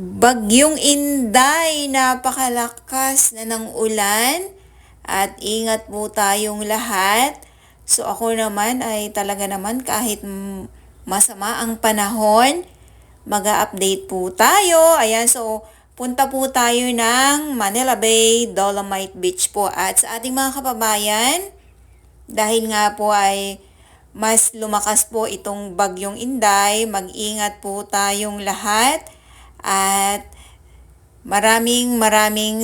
Bagyong Inday, napakalakas na ng ulan at ingat po tayong lahat. So ako naman ay talaga naman kahit masama ang panahon, mag-update po tayo. Ayan, so punta po tayo ng Manila Bay, Dolomite Beach po. At sa ating mga kababayan, dahil nga po ay mas lumakas po itong Bagyong Inday, mag-ingat po tayong lahat. At maraming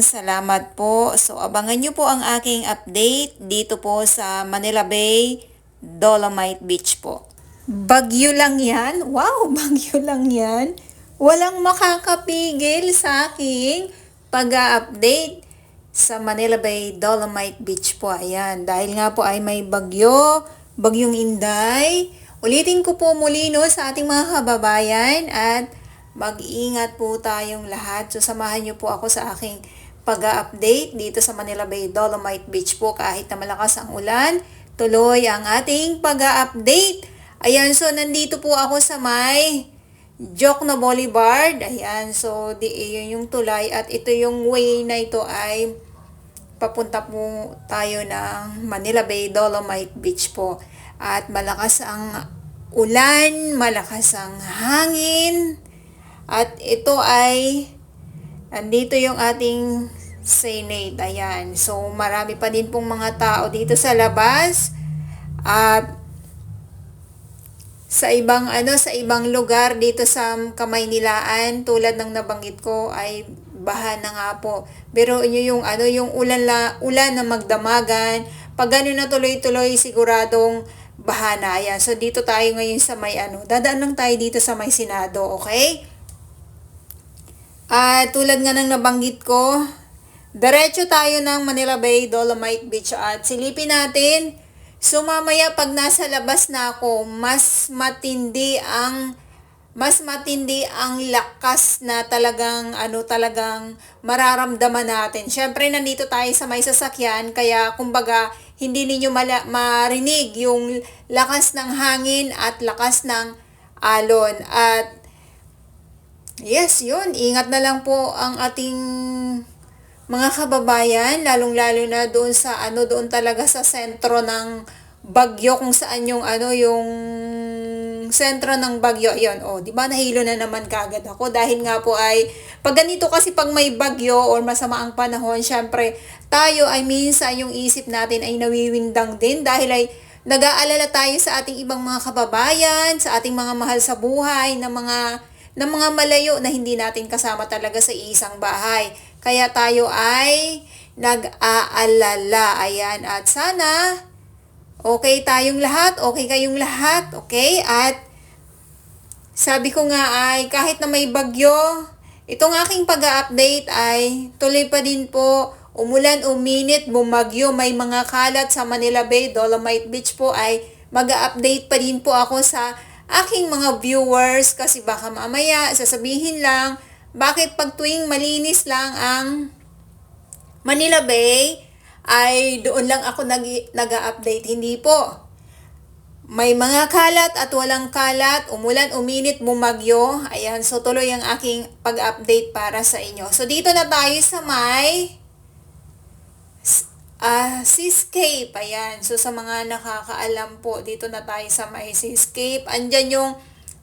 salamat po. So abangan nyo po ang aking update dito po sa Manila Bay, Dolomite Beach po. Bagyo lang yan? Wow, bagyo lang yan. Walang makakapigil sa aking pag-update sa Manila Bay, Dolomite Beach po. Ayan, dahil nga po ay may Bagyong Inday. Ulitin ko po muli no sa ating mga kababayan at mag-ingat po tayong lahat. So samahan niyo po ako sa aking pag-update dito sa Manila Bay, Dolomite Beach po. Kahit na malakas ang ulan, tuloy ang ating pag-update. Ayan, so nandito po ako sa may Jokno Boulevard. Ayan, so yun yung tulay at ito yung way na ito ay papunta po tayo ng Manila Bay, Dolomite Beach po. At malakas ang ulan, malakas ang hangin. At ito ay, andito yung ating Senate. Ayan. So, marami pa din pong mga tao dito sa labas. At sa ibang lugar dito sa Kamaynilaan, tulad ng nabanggit ko, ay baha na nga po. Pero yung ulan na magdamagan, pag gano'n na tuloy-tuloy, siguradong baha na. Ayan. So, dito tayo ngayon sa may dadaan lang tayo dito sa may Senado, okay? Tulad nga ng nabanggit ko, diretso tayo ng Manila Bay, Dolomite Beach at silipin natin. So mamaya pag nasa labas na ako, mas matindi ang lakas na talagang mararamdaman natin. Syempre nandito tayo sa may sasakyan, kaya kumbaga hindi ninyo marinig yung lakas ng hangin at lakas ng alon. At yes, yun. Ingat na lang po ang ating mga kababayan, lalong-lalo na doon sa doon talaga sa sentro ng bagyo, kung saan yung sentro ng bagyo. Ayun, di ba nahilo na naman kagad ako dahil nga po ay pag ganito kasi pag may bagyo or masama ang panahon, syempre tayo ay minsan yung isip natin ay nawiwindang din dahil ay nag-aalala tayo sa ating ibang mga kababayan, sa ating mga mahal sa buhay na mga malayo na hindi natin kasama talaga sa isang bahay. Kaya tayo ay nag-aalala. Ayan, at sana okay tayong lahat, okay kayong lahat, okay? At sabi ko nga ay kahit na may bagyo, itong aking pag-update ay tuloy pa din po. Umulan, uminit, bumagyo, may mga kalat sa Manila Bay, Dolomite Beach po ay mag-update pa din po ako sa aking mga viewers kasi baka mamaya sasabihin lang bakit pag tuwing malinis lang ang Manila Bay ay doon lang ako nag-update. Hindi po. May mga kalat at walang kalat, umulan, uminit, bumagyo. Ayan, so tuloy ang aking pag-update para sa inyo. So dito na tayo sa may Seascape. Ayan. So sa mga nakakaalam po, dito na tayo sa may Seascape. Andyan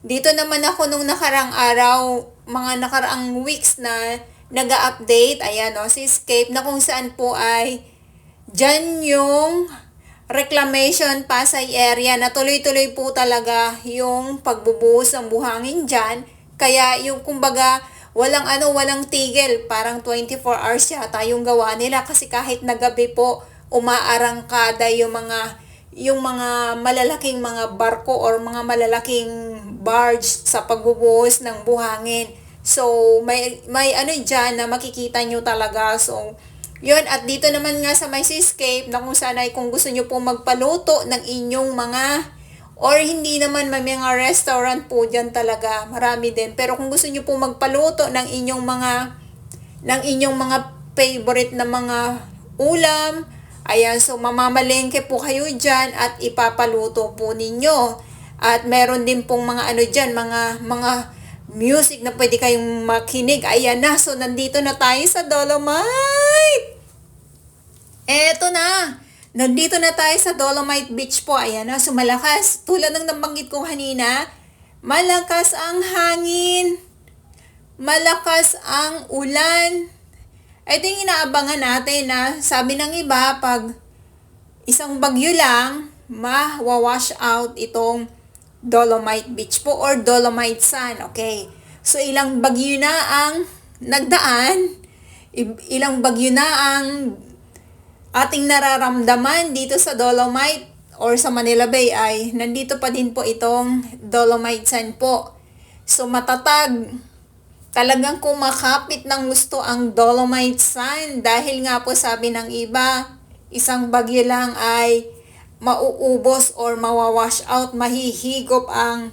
dito naman ako nung nakarang araw, mga nakaraang weeks na nag-update. Ayan Seascape na kung saan po ay dyan yung reclamation Pasay area na tuloy-tuloy po talaga yung pagbubuhos ng buhangin dyan. Kaya yung kumbaga, walang tigil, parang 24 hours yata yung gawa nila kasi kahit na gabi po umaarangkada yung mga malalaking mga barko or mga malalaking barge sa pagbubuhos ng buhangin. So may diyan na makikita nyo talaga. So yun, at dito naman nga sa may Seascape na kung saan ay kung gusto nyo po magpaluto ng inyong mga or hindi naman may mga restaurant po dyan talaga, marami din. Pero kung gusto niyo po magpaluto ng inyong mga favorite na mga ulam, ayan, so mamamalengke po kayo dyan at ipapaluto po ninyo. At meron din pong mga dyan, mga music na pwede kayong makinig. Ayan na, so nandito na tayo sa Dolomite. Eto na, nandito na tayo sa Dolomite Beach po. Ayan na, so malakas. Tulad ng nabanggit ko kanina, malakas ang hangin, malakas ang ulan. Ito yung inaabangan natin na sabi ng iba, pag isang bagyo lang, ma-wash out itong Dolomite Beach po or Dolomite Sun. Okay. So, ilang bagyo na ang nagdaan, ilang bagyo na ang ating nararamdaman dito sa Dolomite or sa Manila Bay ay nandito pa din po itong Dolomite Sun po. So, matatag. Talagang kumakapit ng gusto ang Dolomite Sun dahil nga po sabi ng iba, isang bagyo lang ay mauubos or mawawash out, mahihigop ang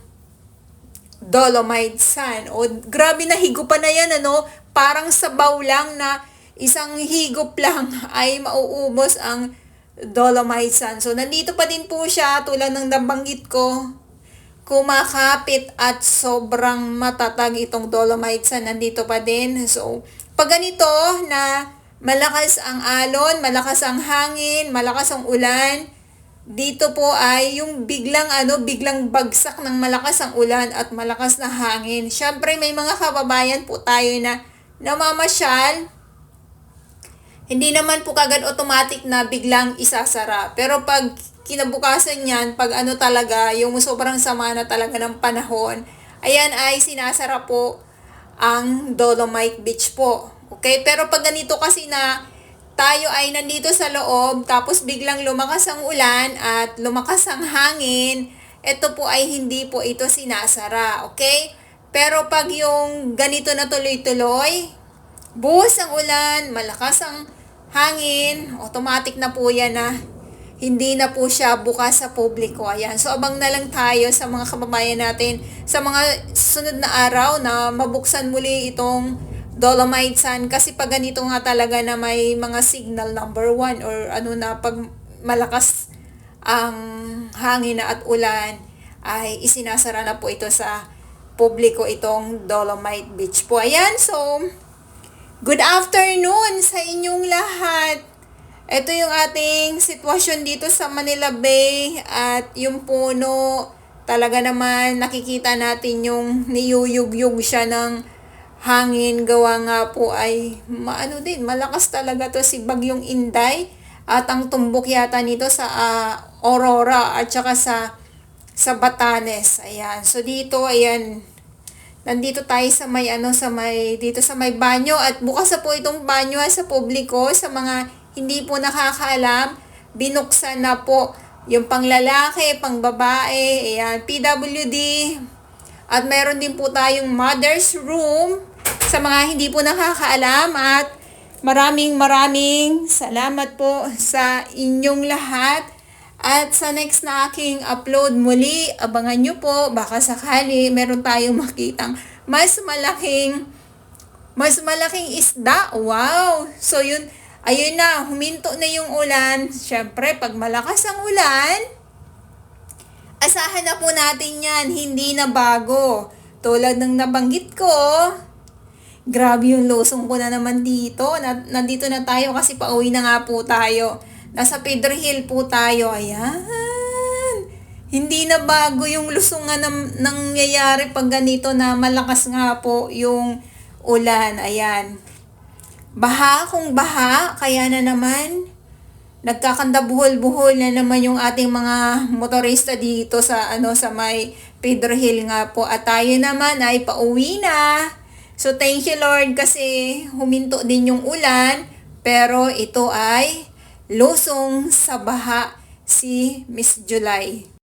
Dolomite Sun. O grabe na higupan na yan, ano? Parang sabaw lang na isang higop lang ay mauubos ang Dolomite Sun. So nandito pa din po siya tulad ng nabanggit ko. Kumakapit at sobrang matatag itong Dolomite Sun. Nandito pa din. So pag ganito na malakas ang alon, malakas ang hangin, malakas ang ulan, dito po ay yung biglang bagsak ng malakas ang ulan at malakas na hangin. Syempre may mga kababayan po tayo na namamasyal. Hindi naman po kagad automatic na biglang isasara. Pero pag kinabukasan yan, pag talaga, yung sobrang sama na talaga ng panahon, ayan ay sinasara po ang Dolomite Beach po. Okay? Pero pag ganito kasi na tayo ay nandito sa loob, tapos biglang lumakas ang ulan at lumakas ang hangin, ito po ay hindi po ito sinasara, okay? Pero pag yung ganito na tuloy-tuloy, buhos ang ulan, malakas ang hangin, automatic na po yan na hindi na po siya bukas sa publiko. Ayan. So, abang na lang tayo sa mga kababayan natin sa mga sunod na araw na mabuksan muli itong Dolomite Sun kasi pag ganito nga talaga na may mga signal number 1 or pag malakas ang hangin na at ulan ay isinasara na po ito sa publiko itong Dolomite Beach po. Ayan, so good afternoon sa inyong lahat. Ito yung ating sitwasyon dito sa Manila Bay at yung puno talaga naman nakikita natin yung niyuyug-yug siya ng hangin, gawa nga po ay malakas talaga to si Bagyong Inday at ang tumbok yata nito sa Aurora at saka sa Batanes. Ayan. So dito ayan, nandito tayo sa may dito sa may banyo at bukas na po itong banyo sa publiko. Sa mga hindi po nakakaalam, binuksan na po yung panglalaki, pangbabae, ayan, PWD. At meron din po tayong mother's room sa mga hindi po nakakaalam at maraming salamat po sa inyong lahat. At sa next na aking upload muli, abangan nyo po, baka sakali meron tayong makitang mas malaking isda. Wow! So yun, ayun na, huminto na yung ulan. Syempre, pag malakas ang ulan, asahan na po natin yan, hindi na bago. Tulad ng nabanggit ko, grabe yung losong ko na naman dito. Nandito na tayo kasi pauwi na nga po tayo. Nasa Pedro Hill po tayo. Ayan. Hindi na bago yung lusungan na nangyayari pag ganito na malakas nga po yung ulan. Ayan. Baha kung baha, kaya na naman nagkakanda-buhol-buhol na naman yung ating mga motorista dito sa sa may Pedro Hill nga po. At tayo naman ay pauwi na. So thank you Lord kasi huminto din yung ulan, pero ito ay lusong sa baha si Miss July.